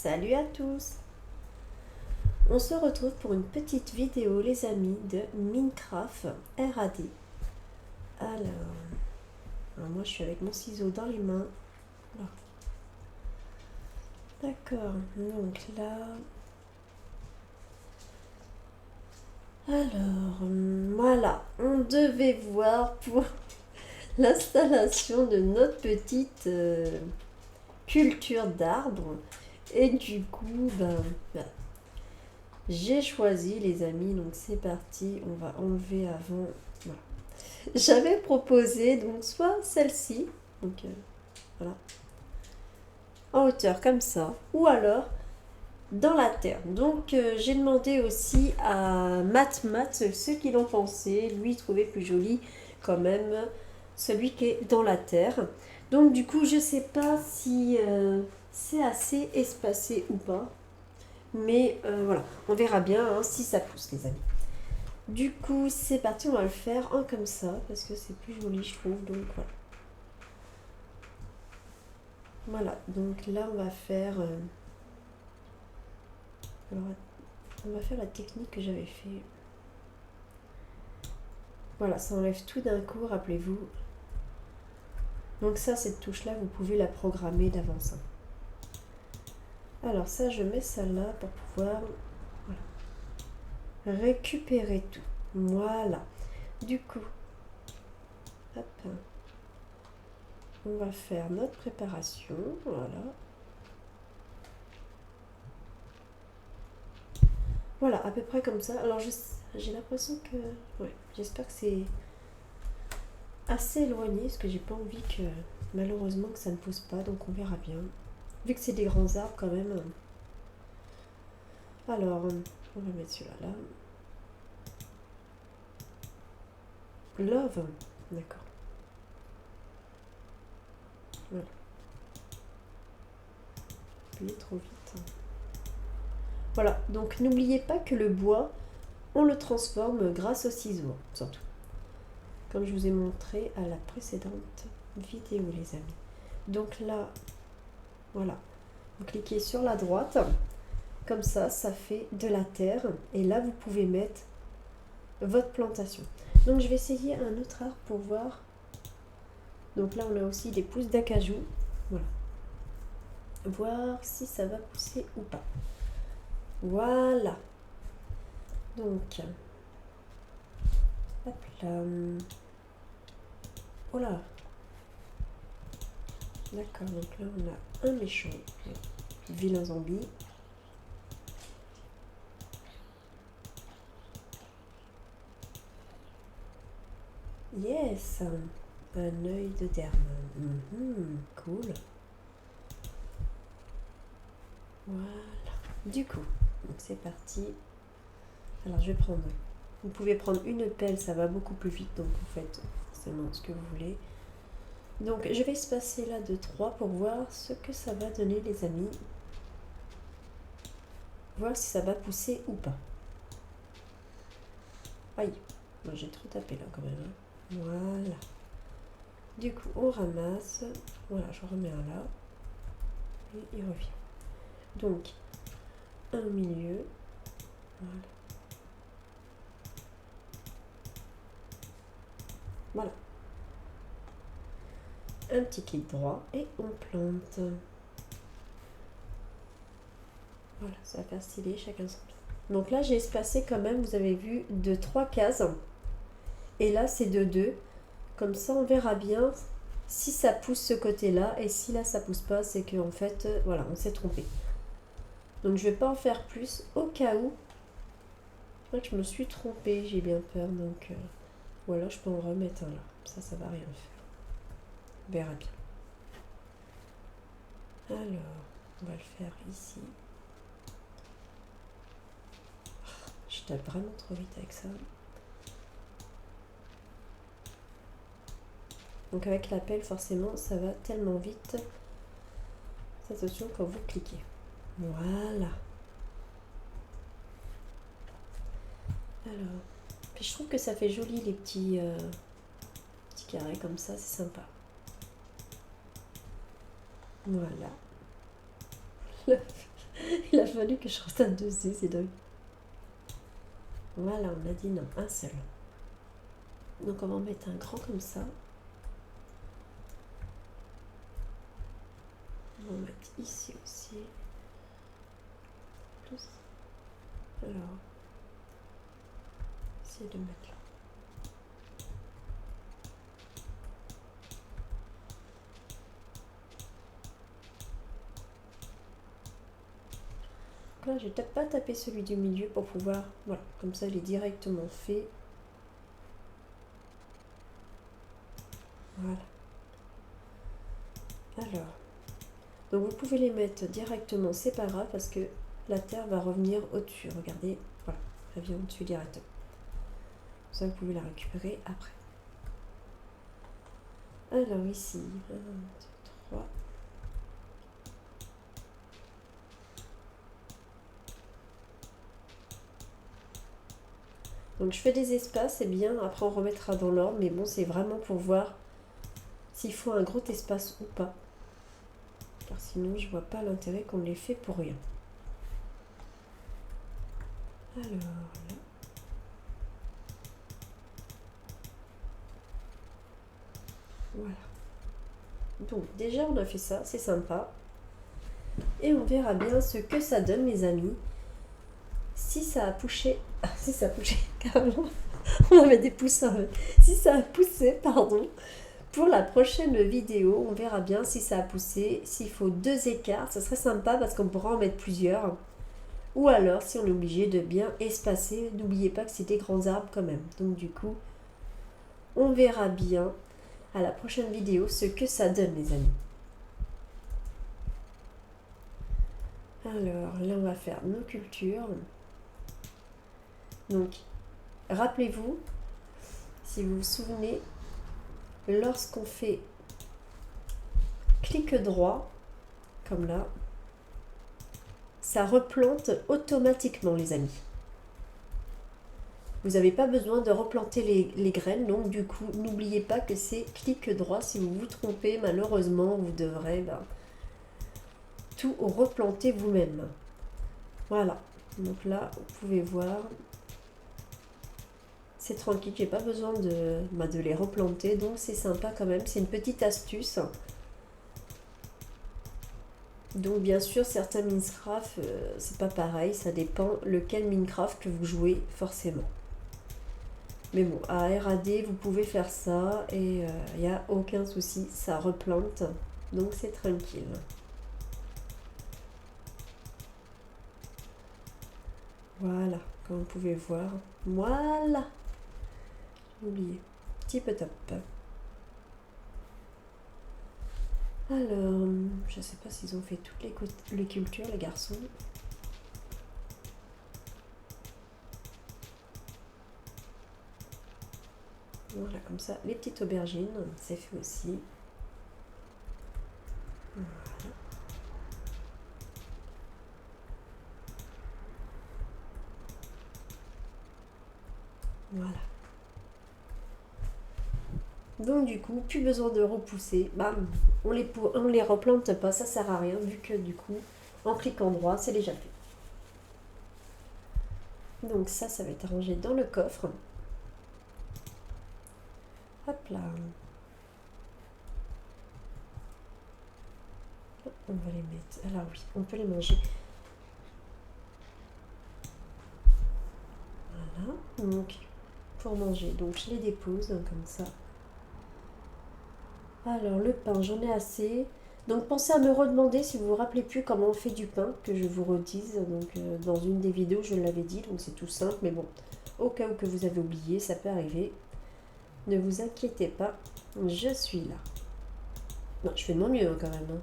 Salut à tous! On se retrouve pour une petite vidéo les amis de Minecraft RAD. Alors moi je suis avec mon ciseau dans les mains. Voilà. D'accord, donc là... Voilà, on devait voir pour l'installation de notre petite culture d'arbres. Et du coup, voilà. J'ai choisi les amis, donc c'est parti, on va enlever avant. Voilà. J'avais proposé donc soit celle-ci, donc voilà, en hauteur comme ça, ou alors dans la terre. Donc j'ai demandé aussi à Matt, ceux qui l'ont pensé, lui trouvait plus joli quand même celui qui est dans la terre. Donc du coup je sais pas si c'est assez espacé ou pas. Mais voilà, on verra bien hein, si ça pousse les amis. Du coup, c'est parti, on va le faire en comme ça, parce que c'est plus joli je trouve, donc voilà. Voilà, donc là on va faire... alors, on va faire la technique que j'avais fait. Voilà, ça enlève tout d'un coup, rappelez-vous. Donc ça, cette touche-là, vous pouvez la programmer d'avance. Alors ça, je mets ça là pour pouvoir voilà, récupérer tout. Voilà. Du coup, hop, on va faire notre préparation. Voilà. Voilà, à peu près comme ça. Alors j'ai l'impression que... Ouais, j'espère que c'est assez éloigné, parce que j'ai pas envie que... Malheureusement que ça ne pousse pas, donc on verra bien. Vu que c'est des grands arbres quand même. Alors, on va mettre celui-là là. Love, d'accord. Voilà. Appuyez trop vite. Voilà, donc n'oubliez pas que le bois, on le transforme grâce au ciseau, surtout. Comme je vous ai montré à la précédente vidéo, les amis. Donc là, voilà. Vous cliquez sur la droite. Comme ça fait de la terre. Et là, vous pouvez mettre votre plantation. Donc, je vais essayer un autre arbre pour voir. Donc là, on a aussi des pousses d'acajou. Voilà. Voir si ça va pousser ou pas. Voilà. Donc, hop là. Oh là. D'accord, donc là, on a un méchant. Vilain zombie. Yes, un œil de derme. Cool. Voilà. Du coup, donc c'est parti. Alors je vais prendre. Vous pouvez prendre une pelle, ça va beaucoup plus vite, donc vous faites forcément ce que vous voulez. Donc je vais espacer là de 3 pour voir ce que ça va donner les amis. Voir si ça va pousser ou pas. Aïe, moi j'ai trop tapé là quand même. Hein. Voilà. Du coup on ramasse. Voilà, je remets un là. Et il revient. Donc, un au milieu. Voilà. Voilà. Un petit clic droit et on plante. Voilà, ça va faire stylé, chacun son tour. Donc là, j'ai espacé quand même, vous avez vu, de 3 cases. Et là, c'est de 2. Comme ça, on verra bien si ça pousse ce côté-là. Et si là, ça pousse pas, c'est qu'en fait, voilà, on s'est trompé. Donc, je vais pas en faire plus au cas où. Je crois que je me suis trompée, j'ai bien peur. Donc, voilà, je peux en remettre un là. Ça va rien faire. On verra bien. Alors, on va le faire ici. Je tape vraiment trop vite avec ça. Donc avec la pelle, forcément, ça va tellement vite. Attention quand vous cliquez. Voilà. Alors, puis je trouve que ça fait joli les petits carrés comme ça, c'est sympa. Voilà. Il a fallu que je retape dessus, c'est dingue. Voilà, on a dit non, un seul. Donc on va en mettre un grand comme ça. On va en mettre ici aussi. Tous. Alors, essayer de mettre là. Là, je vais peut-être pas taper celui du milieu pour pouvoir... Voilà, comme ça, il est directement fait. Voilà. Alors, donc vous pouvez les mettre directement, c'est pas grave, parce que la terre va revenir au-dessus. Regardez, voilà, elle vient au-dessus directement. Ça, vous pouvez la récupérer après. Alors ici, 1, 2, 3. Donc je fais des espaces, c'est bien, après on remettra dans l'ordre, mais bon, c'est vraiment pour voir s'il faut un gros espace ou pas. Car sinon, je vois pas l'intérêt qu'on les fait pour rien. Alors là. Voilà. Donc déjà on a fait ça, c'est sympa. Et on verra bien ce que ça donne mes amis. Si ça a poussé, si ça a poussé, carrément, on va mettre des poussins. Si ça a poussé, pardon, pour la prochaine vidéo, on verra bien si ça a poussé. S'il faut 2 écarts, ce serait sympa parce qu'on pourra en mettre plusieurs. Ou alors, si on est obligé de bien espacer, n'oubliez pas que c'est des grands arbres quand même. Donc du coup, on verra bien à la prochaine vidéo ce que ça donne, les amis. Alors là, on va faire nos cultures. Donc, rappelez-vous, si vous vous souvenez, lorsqu'on fait clic droit, comme là, ça replante automatiquement, les amis. Vous n'avez pas besoin de replanter les graines, donc du coup, n'oubliez pas que c'est clic droit. Si vous vous trompez, malheureusement, vous devrez tout replanter vous-même. Voilà, donc là, vous pouvez voir, c'est tranquille, j'ai pas besoin de les replanter, donc c'est sympa quand même, c'est une petite astuce. Donc bien sûr, certains Minecraft, c'est pas pareil, ça dépend lequel Minecraft que vous jouez forcément. Mais bon, à RAD, vous pouvez faire ça et il n'y a aucun souci, ça replante, donc c'est tranquille. Voilà, comme vous pouvez voir, voilà, j'ai oublié, petit peu top. Alors, je sais pas s'ils ont fait toutes les cultures, les garçons. Voilà, comme ça, les petites aubergines, c'est fait aussi. Voilà. Voilà. Donc du coup, plus besoin de repousser. Bam, on les replante pas, ça sert à rien, vu que du coup, en cliquant droit, c'est déjà fait. Donc ça va être rangé dans le coffre. Hop là. On va les mettre. Alors oui, on peut les manger. Voilà. Donc, pour manger, donc je les dépose comme ça. Alors, le pain, j'en ai assez. Donc, pensez à me redemander si vous vous rappelez plus comment on fait du pain, que je vous redise. Donc, dans une des vidéos, je l'avais dit, donc c'est tout simple. Mais bon, au cas où que vous avez oublié, ça peut arriver. Ne vous inquiétez pas, je suis là. Non, je fais de mon mieux quand même. Hein.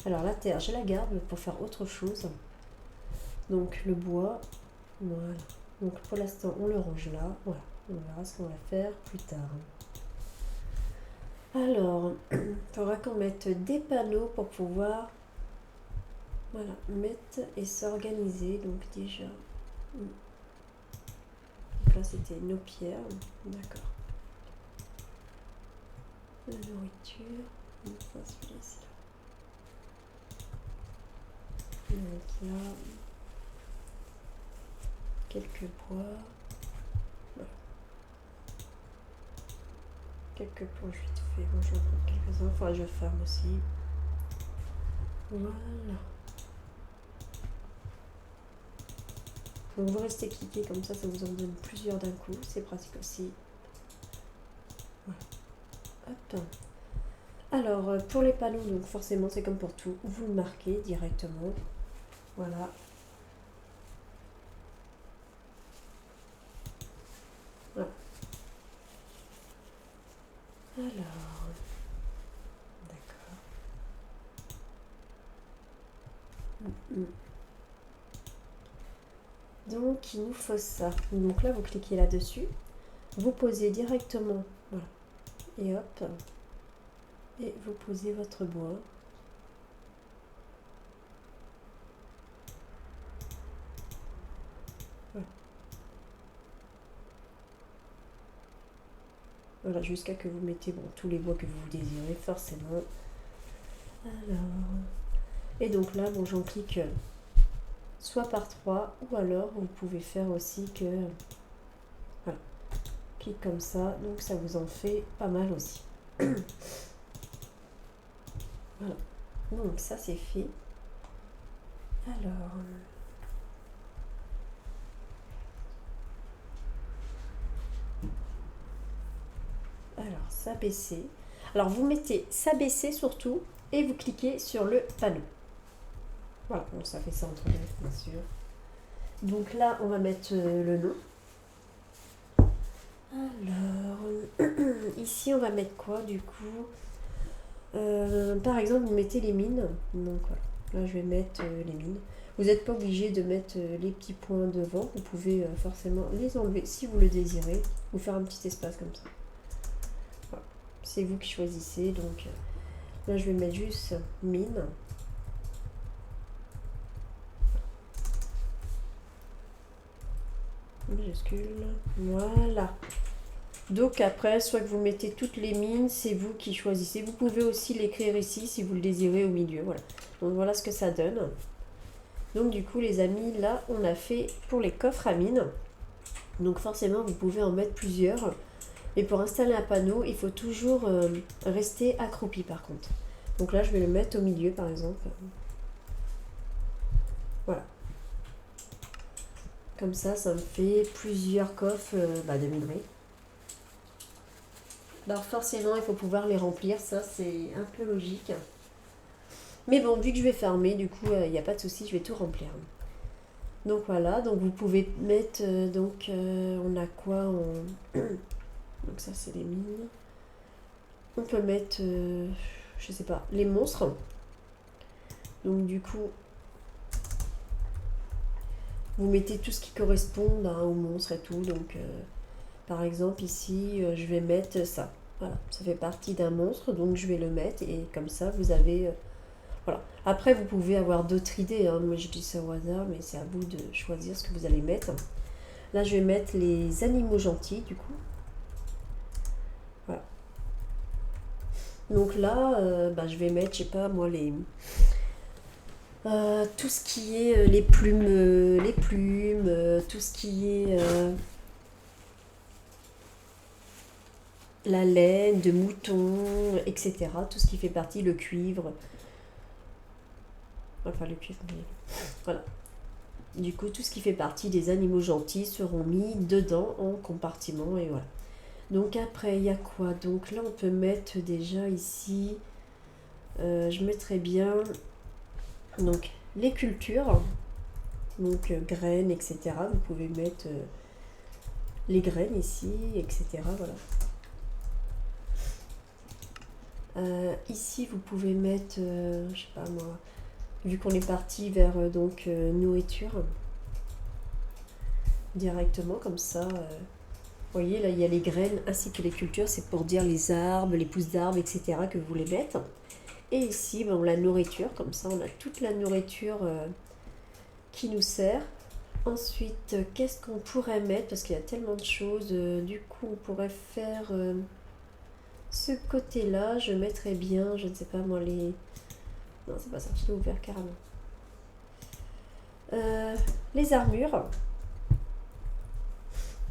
Alors, la terre, je la garde pour faire autre chose. Donc, le bois, voilà. Donc, pour l'instant, on le range là. Voilà, on verra ce qu'on va faire plus tard. Alors, il faudra qu'on mette des panneaux pour pouvoir mettre et s'organiser. Donc déjà, donc là c'était nos pierres, d'accord. La nourriture, ça celui-là. Donc là, quelques bois. Voilà. Quelques planches vite fait. Bon, j'en prends quelques-uns. Faudra que je ferme aussi. Voilà. Donc vous restez cliqué comme ça vous en donne plusieurs d'un coup. C'est pratique aussi. Voilà. Hop. Alors, pour les panneaux, donc forcément, c'est comme pour tout. Vous le marquez directement. Voilà. Voilà. Alors, d'accord. Donc, il nous faut ça. Donc là, vous cliquez là-dessus. Vous posez directement. Voilà. Et hop. Et vous posez votre bois. Voilà. Voilà, jusqu'à que vous mettez tous les bois que vous désirez, forcément. Alors. Et donc là, j'en clique soit par 3, ou alors vous pouvez faire aussi que. Voilà. Clique comme ça, donc ça vous en fait pas mal aussi. Voilà. Donc ça c'est fait. Alors s'abaisser. Alors vous mettez s'abaisser surtout et vous cliquez sur le panneau. Voilà, bon, ça fait ça entre deux, bien sûr. Donc là, on va mettre le nom. Alors, ici, on va mettre quoi du coup par exemple, vous mettez les mines. Donc voilà, là je vais mettre les mines. Vous n'êtes pas obligé de mettre les petits points devant. Vous pouvez forcément les enlever si vous le désirez. Ou faire un petit espace comme ça. Voilà. C'est vous qui choisissez. Donc là je vais mettre juste mine. Majuscule. Voilà. Donc après, soit que vous mettez toutes les mines, c'est vous qui choisissez. Vous pouvez aussi l'écrire ici si vous le désirez au milieu. Voilà. Donc voilà ce que ça donne. Donc du coup les amis, là on a fait pour les coffres à mines. Donc forcément vous pouvez en mettre plusieurs. Et pour installer un panneau, il faut toujours rester accroupi par contre. Donc là je vais le mettre au milieu par exemple. Voilà. Comme ça me fait plusieurs coffres de minerais. Alors forcément il faut pouvoir les remplir, ça c'est un peu logique. Mais bon, vu que je vais fermer, du coup il n'y a pas de souci, je vais tout remplir. Donc voilà, donc vous pouvez mettre, on a quoi donc ça c'est les mines. On peut mettre, je sais pas, les monstres. Donc du coup, vous mettez tout ce qui correspond aux monstres et tout. Donc par exemple ici, je vais mettre ça. Voilà, ça fait partie d'un monstre, donc je vais le mettre et comme ça vous avez... voilà. Après vous pouvez avoir d'autres idées, hein. Moi je dis ça au hasard, mais c'est à vous de choisir ce que vous allez mettre. Là je vais mettre les animaux gentils du coup. Voilà. Donc là, je vais mettre, je sais pas moi, tout ce qui est les plumes, tout ce qui est la laine de mouton, etc. Tout ce qui fait partie, le cuivre. Enfin, le cuivre, mais voilà. Du coup, tout ce qui fait partie des animaux gentils seront mis dedans en compartiment et voilà. Donc après, il y a quoi? Donc là, on peut mettre déjà ici, je mettrais bien donc les cultures, donc graines, etc. Vous pouvez mettre les graines ici, etc. Voilà. Ici, vous pouvez mettre, je sais pas moi, vu qu'on est parti vers nourriture, directement comme ça. Vous voyez, là, il y a les graines ainsi que les cultures. C'est pour dire les arbres, les pousses d'arbres, etc. que vous voulez mettre. Et ici, la nourriture. Comme ça, on a toute la nourriture qui nous sert. Ensuite, qu'est-ce qu'on pourrait mettre? Parce qu'il y a tellement de choses. Du coup, on pourrait faire ce côté-là. Je mettrais bien, je ne sais pas moi, les... Non, c'est pas ça, je l'ai ouvert carrément. Les armures.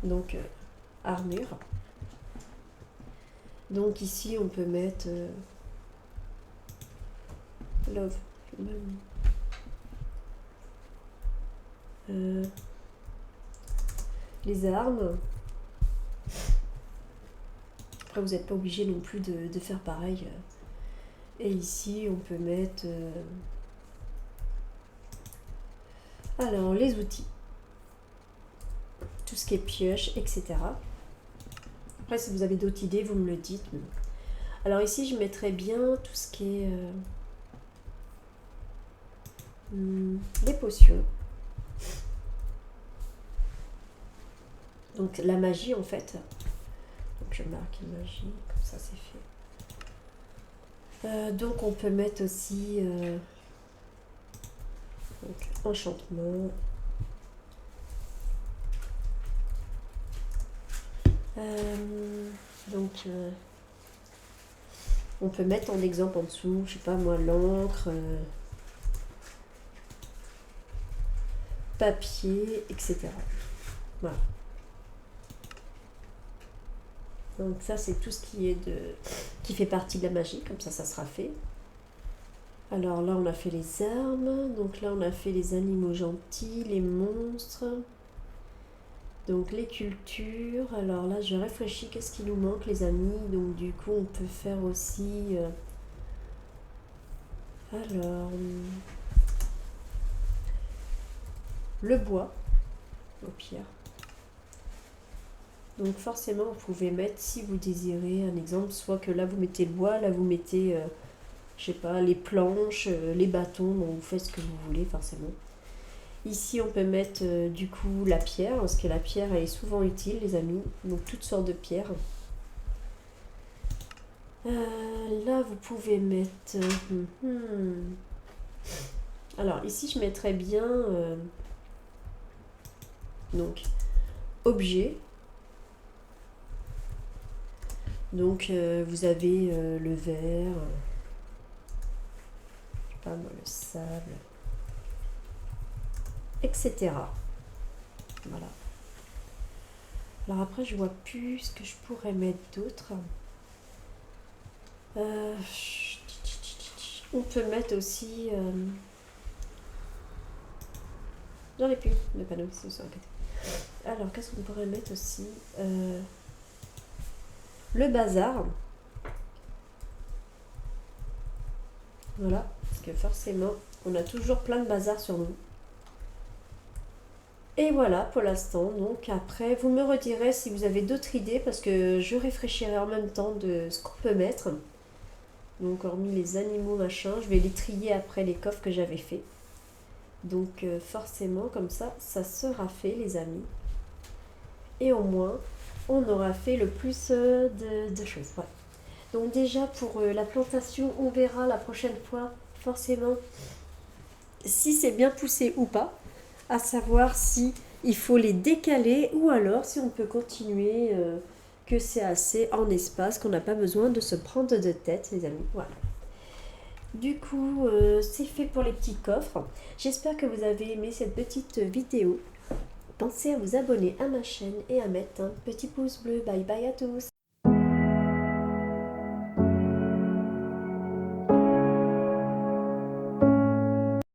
Donc, armure. Donc ici, on peut mettre love. Les armes. Après, vous n'êtes pas obligé non plus de faire pareil. Et ici, on peut mettre... alors, les outils. Tout ce qui est pioche, etc. Après, si vous avez d'autres idées, vous me le dites. Alors ici, je mettrais bien tout ce qui est... les potions. Donc la magie en fait. Donc je marque magie, comme ça c'est fait. Donc on peut mettre aussi donc, enchantement. On peut mettre en exemple en dessous, je sais pas moi, l'encre, papier, etc. Voilà. Donc ça c'est tout ce qui fait partie de la magie, comme ça sera fait. Alors là on a fait les armes, donc là on a fait les animaux gentils, les monstres, donc les cultures. Alors là je réfléchis, qu'est-ce qui nous manque les amis? Donc du coup on peut faire aussi... alors... le bois, aux pierres. Donc forcément, vous pouvez mettre, si vous désirez, un exemple, soit que là vous mettez le bois, là vous mettez, je sais pas, les planches, les bâtons, bon, vous faites ce que vous voulez forcément. Ici, on peut mettre du coup la pierre, parce que la pierre elle est souvent utile, les amis, donc toutes sortes de pierres. Là, vous pouvez mettre... alors ici, je mettrais bien... donc, objet. Donc vous avez le verre, je sais pas moi, le sable, etc. Voilà. Alors après je vois plus ce que je pourrais mettre d'autre. On peut mettre aussi... j'en ai plus de panneaux, c'est sur un côté. Alors qu'est-ce qu'on pourrait mettre aussi? Le bazar. Voilà, parce que forcément, on a toujours plein de bazar sur nous. Et voilà pour l'instant. Donc après, vous me redirez si vous avez d'autres idées, parce que je réfléchirai en même temps de ce qu'on peut mettre. Donc hormis les animaux, machin, je vais les trier après les coffres que j'avais fait. Donc forcément, comme ça sera fait les amis. Et au moins, on aura fait le plus de choses. Ouais. Donc déjà pour la plantation, on verra la prochaine fois forcément si c'est bien poussé ou pas, à savoir si il faut les décaler ou alors si on peut continuer, que c'est assez en espace, qu'on n'a pas besoin de se prendre de tête les amis. Voilà. Du coup, c'est fait pour les petits coffres. J'espère que vous avez aimé cette petite vidéo. Pensez à vous abonner à ma chaîne et à mettre un petit pouce bleu. Bye bye à tous.